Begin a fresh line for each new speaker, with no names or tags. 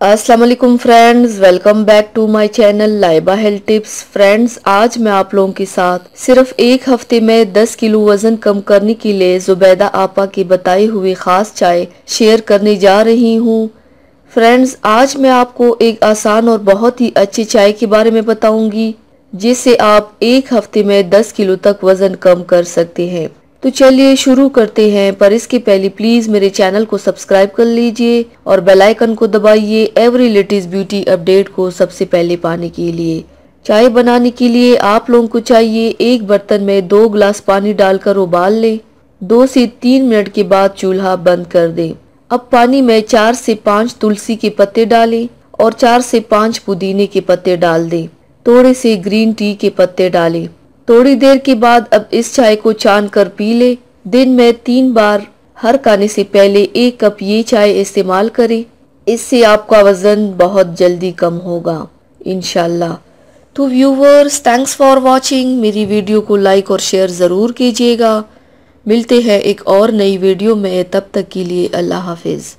अस्सलाम वालेकुम friends, welcome back to my channel Laiba health tips. Friends, आज मैं आप लोगों के साथ सिर्फ एक हफ्ते में 10 किलो वजन कम करने के लिए जुबैदा आपा की बताई हुई खास चाय शेयर करने जा रही हूँ। फ्रेंड्स, आज मैं आपको एक आसान और बहुत ही अच्छी चाय के बारे में बताऊंगी जिससे आप एक हफ्ते में 10 किलो तक वजन कम कर सकते हैं। तो चलिए शुरू करते हैं, पर इसके पहले प्लीज मेरे चैनल को सब्सक्राइब कर लीजिए और बेल आइकन को दबाइए एवरी लेटेस्ट ब्यूटी अपडेट को सबसे पहले पाने के लिए। चाय बनाने के लिए आप लोगों को चाहिए एक बर्तन में 2 गिलास पानी डालकर उबाल लें। 2 से 3 मिनट के बाद चूल्हा बंद कर दें। अब पानी में 4 से 5 तुलसी के पत्ते डालें और 4 से 5 पुदीने के पत्ते डाल दें। थोड़े से ग्रीन टी के पत्ते डालें। थोड़ी देर के बाद अब इस चाय को छान कर पी ले। दिन में 3 बार हर खाने से पहले 1 कप ये चाय इस्तेमाल करें। इससे आपका वजन बहुत जल्दी कम होगा इंशाल्लाह। तो व्यूवर्स, थैंक्स फॉर वॉचिंग। मेरी वीडियो को लाइक और शेयर ज़रूर कीजिएगा। मिलते हैं एक और नई वीडियो में, तब तक के लिए अल्लाह हाफिज़।